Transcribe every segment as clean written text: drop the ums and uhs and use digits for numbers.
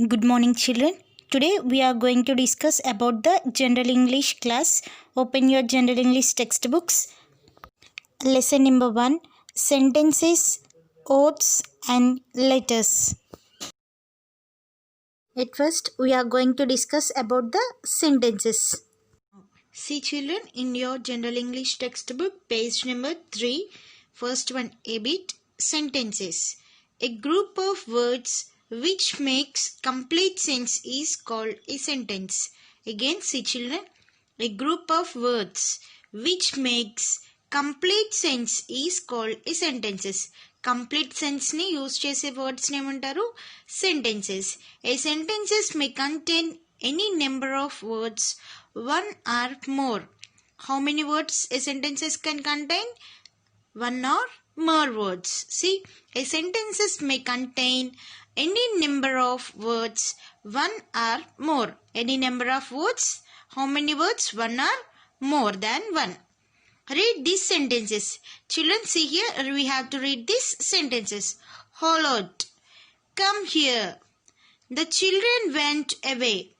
Good morning, children. Today we are going to discuss about the General English class. Open your General English textbooks. Lesson number 1, sentences, words and letters. At first, we are going to discuss about the sentences. See, children, in your General English textbook, page number 3, first one, a bit, sentences. A group of words which makes complete sense is called a sentence. Again, see, children, a group of words which makes complete sense is called a sentences. Complete sense ni use chese words ni emantaru sentences. A sentences may contain any number of words, one or more. How many words a sentences can contain? One or more words. See, a sentences may contain any number of words, one or more. Any number of words. How many words? One or more than one. Read these sentences. Children, see here, we have to read these sentences. Hollowed. Come here. The children went away.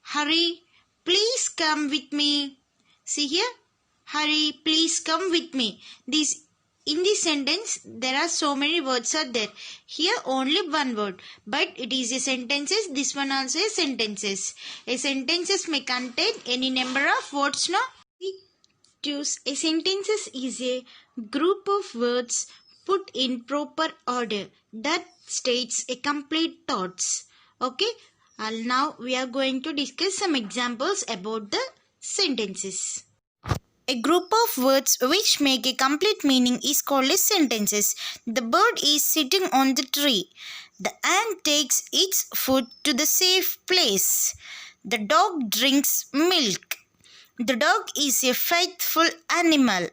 Hurry, please come with me. See here. Hurry, please come with me. In this sentence, there are so many words are there. Here only one word. But it is a sentences. This one also is sentences. A sentences may contain any number of words, no? A sentences is a group of words put in proper order that states a complete thoughts. Okay. Now we are going to discuss some examples about the sentences. A group of words which make a complete meaning is called as sentences. The bird is sitting on the tree. The ant takes its food to the safe place. The dog drinks milk. The dog is a faithful animal.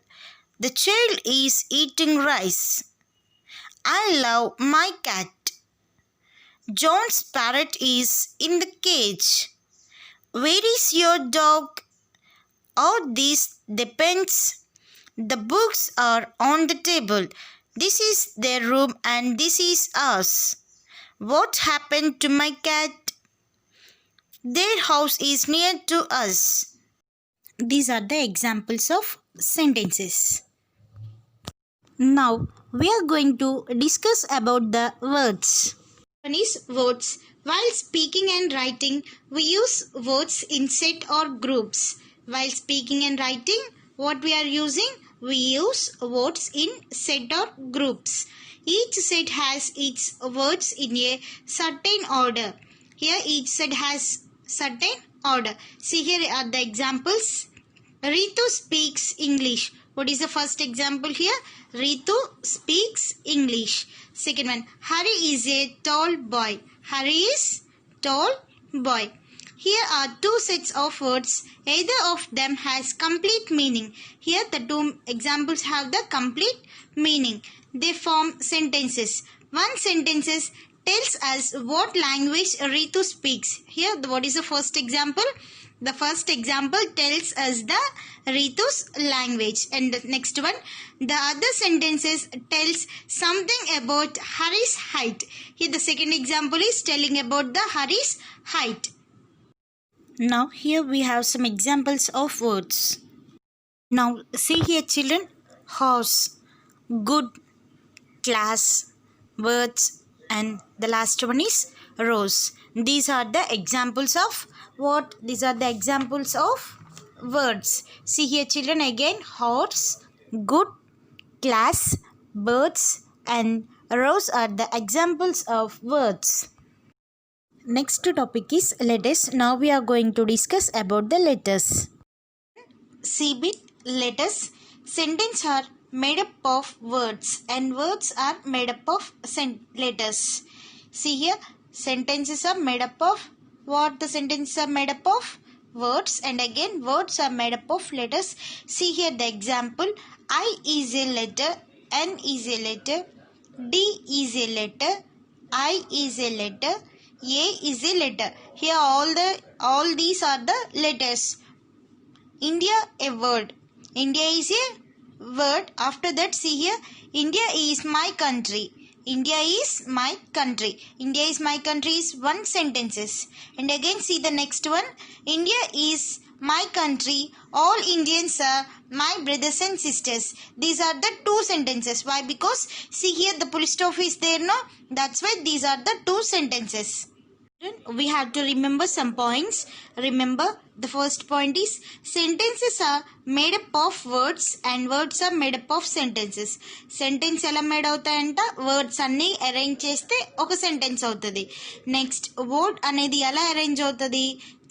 The child is eating rice. I love my cat. John's parrot is in the cage. Where is your dog? All this depends. The books are on the table. This is their room and this is ours. What happened to my cat? Their house is near to us. These are the examples of sentences. Now we are going to discuss about the words. One is words. While speaking and writing, we use words in set or groups. While speaking and writing, what we are using? We use words in set or groups. Each set has its words in a certain order. Here each set has certain order. See, here are the examples. Ritu speaks English. What is the first example here? Ritu speaks English. Second one, Hari is a tall boy. Hari is tall boy. Here are two sets of words. Either of them has complete meaning. Here the two examples have the complete meaning. They form sentences. One sentence tells us what language Ritu speaks. Here, what is the first example? The first example tells us the Ritu's language. And the next one, the other sentences tells something about Hari's height. Here the second example is telling about the Hari's height. Now here we have some examples of words. Now see here, children. Horse, good, class, words, and the last one is rose. These are the examples of what? These are the examples of words. See here, children, again. Horse, good, class, birds and rose are the examples of words. Next topic is letters. Now we are going to discuss about the letters. See bit, letters. Sentences are made up of words and words are made up of letters. See here, sentences are made up of what? The sentences are made up of words and again words are made up of letters. See here the example. I is a letter, N is a letter, D is a letter, I is a letter, A is a letter. Here all these are the letters. India, a word. India is a word. After that, see here, India is my country. India is my country. India is my country is one sentences. And again see the next one. India is my country. All Indians are my brothers and sisters. These are the two sentences. Why? Because see here the full stop is there, no? That's why these are the two sentences. We have to remember some points. Remember, the first point is sentences are made up of words and words are made up of sentences. Sentence ఎలా made అవుతాయంట, words అన్ని arrange చేస్తే ఒక sentence అవుతుంది. Next word అనేది ఎలా arrange అవుతుంది,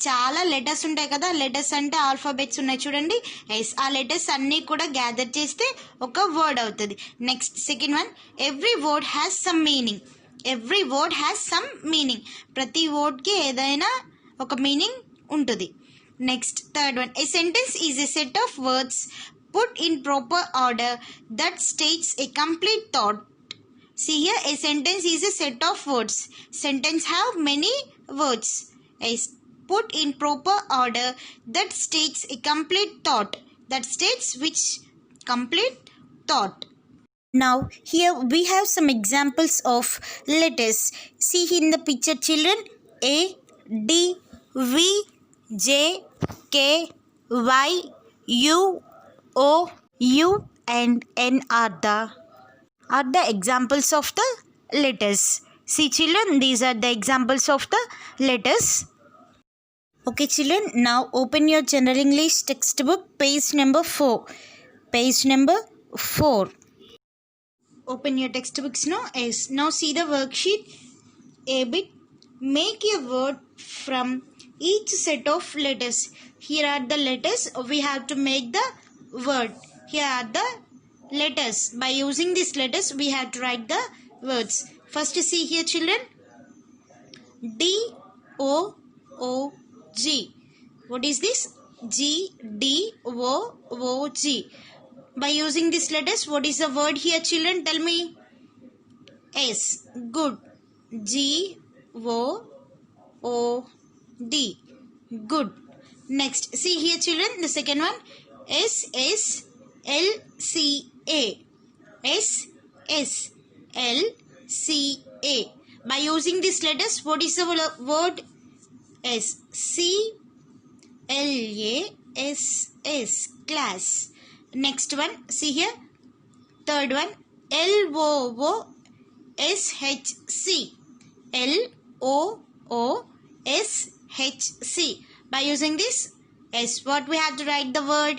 చాలా letters ఉంటాయి కదా, లెటర్స్ అంటే ఆల్ఫాబెట్స్ ఉన్నాయి చూడండి. ఎస్, ఆ లెటర్స్ అన్నీ కూడా గ్యాదర్ చేస్తే ఒక వర్డ్ అవుతుంది. Next second one, every word has some meaning. Every word has some meaning. ప్రతి వర్డ్కి ఏదైనా ఒక మీనింగ్ ఉంటుంది. Next third one, A sentence is a set of words put in proper order that states A complete thought. See here, a sentence is a set of words. Sentence have many words. Is put in proper order that states a complete thought. That states which complete thought. Now here we have some examples of letters. See in the picture children, A, D, V, J, K, Y, U, O, U and N are the examples of the letters. See children, these are the examples of the letters. Okay children, now open your General English textbook, page number 4. Page number 4. Open your textbooks now. Yes. Now see the worksheet. A bit. Make a word from each set of letters. Here are the letters. We have to make the word. Here are the letters. By using these letters, we have to write the words. First see here children. D, O, O, G. What is this? G, D, O, O, G. By using these letters, what is the word here children? Tell me. S. Good. G, O, O, D. Good. Next, see here children, the second one. S, S, L, C, A. S, S, L, C, A. By using these letters, what is the word? S. C, L, A, S, S. Class. Next one, see here. Third one, L, O, O, S, H, C. L, O, O, S, H, C. By using this S, what we have to write the word?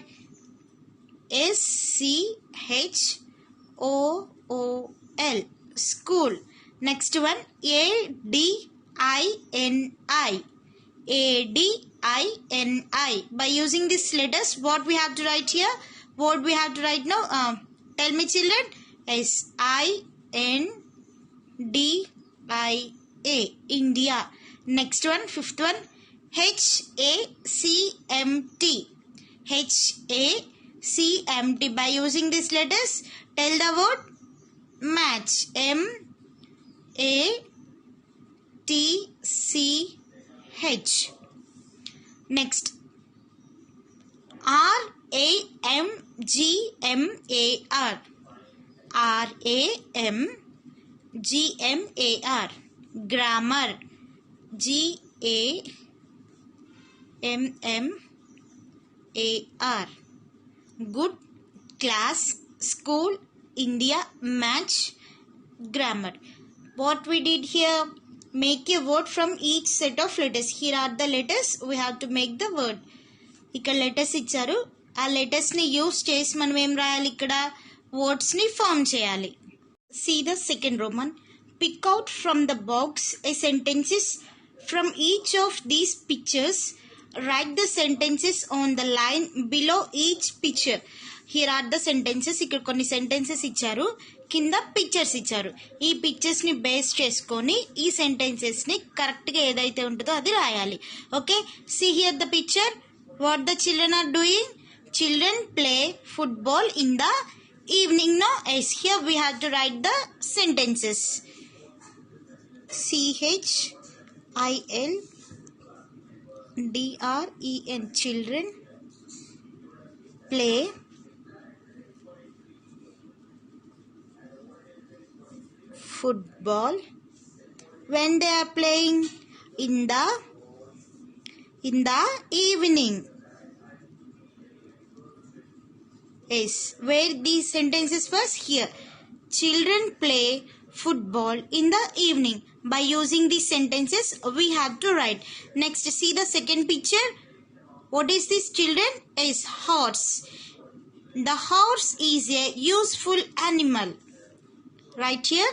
S, C, H, O, O, L. School. Next one, A, D, I, N, I. A, D, I, N, I. By using these letters, what we have to write here? What we have to write now? Tell me children. S, I, N, D, I, A. India. Next one, fifth one. H, A, C, M, T. H, A, C, M, T. By using these letters, tell the word match. M, A, T, C, H. Next, R, A, M, G, M, A, R. R, A, M, G, M, A, R. Grammar. G, A, M, M, A, R. Good. Class. School. India. Match. Grammar. What we did here? Make a word from each set of letters. Here are the letters. We have to make the word. ఇక్కడ letters ఇచ్చారు, ఆ లెటర్స్ని use చేసి మనం ఏం రాయాలి, ఇక్కడ వర్డ్స్ని ఫామ్ చేయాలి. See the second Roman. Pick out from the box a sentences from each of these pictures. Write the sentences on the line below each picture. Here are the sentences. ఇక్కడ కొన్ని sentences ఇచ్చారు, కింద pictures ఇచ్చారు. ఈ పిక్చర్స్ని base చేసుకొని ఈ సెంటెన్సెస్ని కరెక్ట్గా ఏదైతే ఉంటుందో అది రాయాలి. Okay, see here the picture. What the children are doing? Children play football in the evening. Now, as here we have to write the sentences. CHILDREN. Children play football when they are playing in the evening. Yes, where these sentences first here. Children play football in the evening. By using these sentences, we have to write. Next, see the second picture. What is this, children? Is horse. The horse is a useful animal. Right here.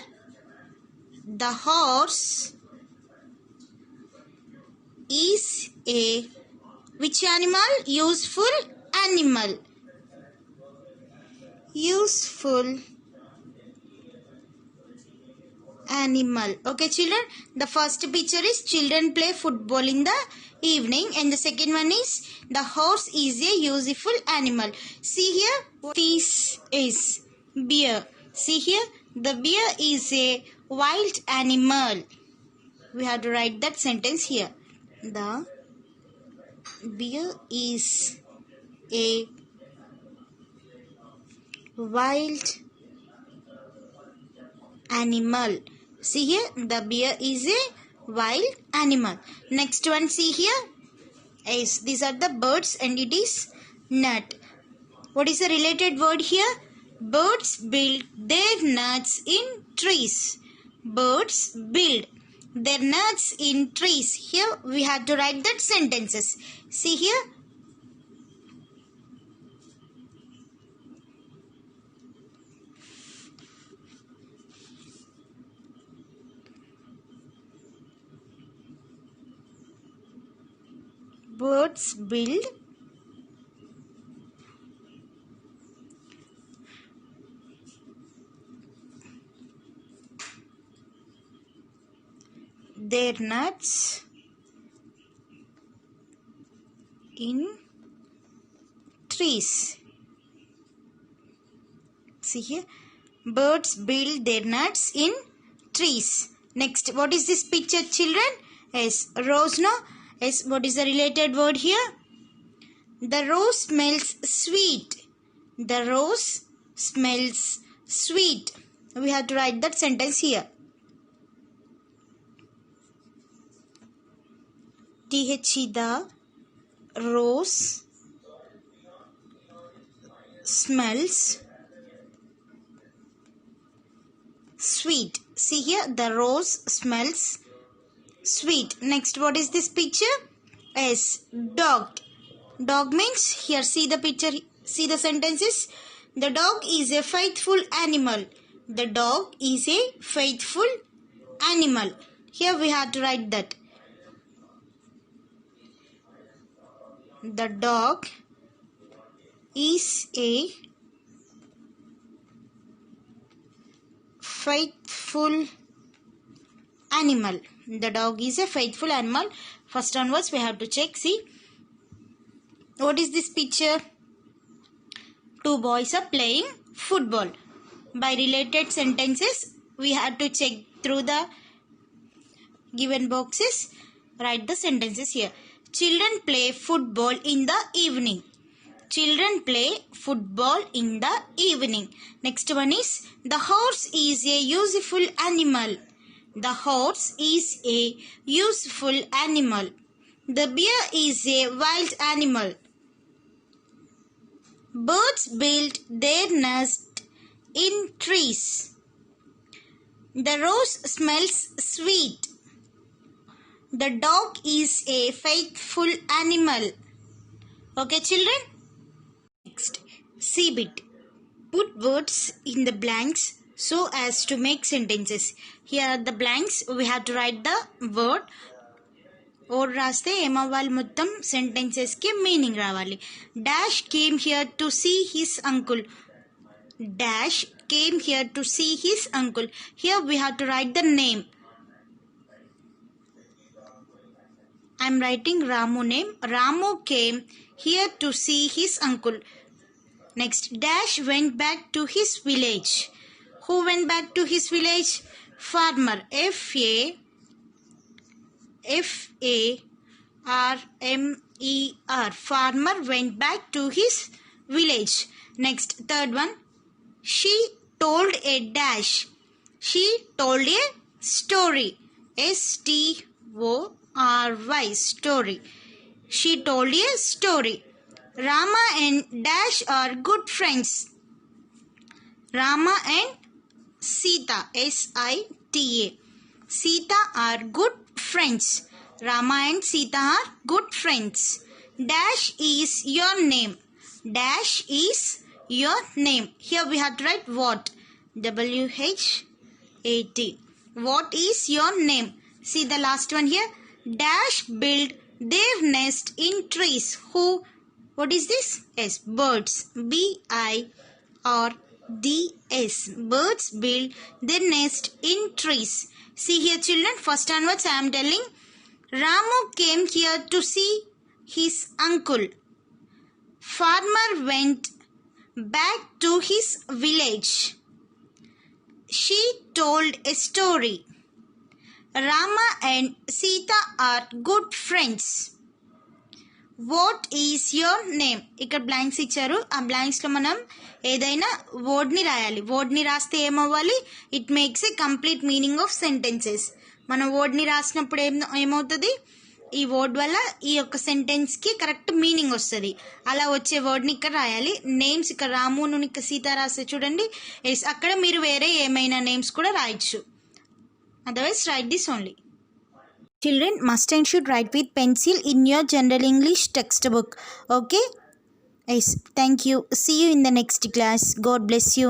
The horse is a which animal? Useful animal. Useful animal. Okay, children. The first picture is children play football in the evening, and the second one is the horse is a useful animal. See here, this is bear. See here, the bear is a wild animal. We have to write that sentence here. The bear is a wild animal. See here, the bear is a wild animal. Next one, see here. Yes, these are the birds and it is nut. What is the related word here? Birds build their nuts in trees. Birds build their nuts in trees. Here we have to write that sentences. See here. Birds build their nuts in trees. See here. Birds build their nuts in trees. Next, what is this picture, children? Yes, rose, no? Yes, what is the related word here? The rose smells sweet. The rose smells sweet. We have to write that sentence here. THE, the rose smells sweet. See here, the rose smells sweet. Next, what is this picture? Yes, dog. Dog means, here see the picture, see the sentences. The dog is a faithful animal. The dog is a faithful animal. Here we have to write that. The dog is a faithful animal. The dog is a faithful animal. First onwards we have to check. See, what is this picture? Two boys are playing football. By related sentences, we have to check through the given boxes. Write the sentences here. Children play football in the evening. Children play football in the evening. Next one is, the horse is a useful animal. The horse is a useful animal. The bear is a wild animal. Birds build their nest in trees. The rose smells sweet. The dog is a faithful animal. Okay, children? Next, C bit. Put words in the blanks so as to make sentences. Here are the blanks. We have to write the word. Or raste emavali mottam sentences ki meaning ravali. Dash came here to see his uncle. Dash came here to see his uncle. Here we have to write the name. I am writing Ramu name. Ramu came here to see his uncle. Next, Dash went back to his village. Who went back to his village? Farmer. F-A-R-M-E-R. Farmer went back to his village. Next, third one. She told a dash. She told a story. S-T-O-R-Y, story. She told a story. Rama and Dash are good friends. Rama and Sita, S-I-T-A. Sita are good friends. Rama and Sita are good friends. Dash is your name. Dash is your name. Here we have to write what? W-H-A-T. What is your name? See the last one here. Dash build their nest in trees. Who? What is this? Yes, birds. B-I-R-D-S. Birds build their nest in trees. See here children, first onwards I am telling. Ramu came here to see his uncle. Farmer went back to his village. She told a story. Rama and Sita are good friends. What is your name? ఇక్కడ blanks ఇచ్చారు. ఆ బ్లాంక్స్లో మనం ఏదైనా వర్డ్ని రాయాలి. వర్డ్ని రాస్తే ఏమవ్వాలి? It makes a complete meaning of sentences. మనం వర్డ్ని రాసినప్పుడు ఏమవుతుంది? ఈ వర్డ్ వల్ల ఈ యొక్క సెంటెన్స్కి కరెక్ట్ మీనింగ్ వస్తుంది. అలా వచ్చే వర్డ్ని ఇక్కడ రాయాలి. నేమ్స్ ఇక్కడ రామును ఇక్కడ సీత రాస్తే చూడండి. ఎస్, అక్కడ మీరు వేరే ఏమైనా నేమ్స్ కూడా రాయొచ్చు. Otherwise right this only. Children must and should write with pencil in your general English textbook. Okay? Yes, thank you. See you in the next class. God bless you.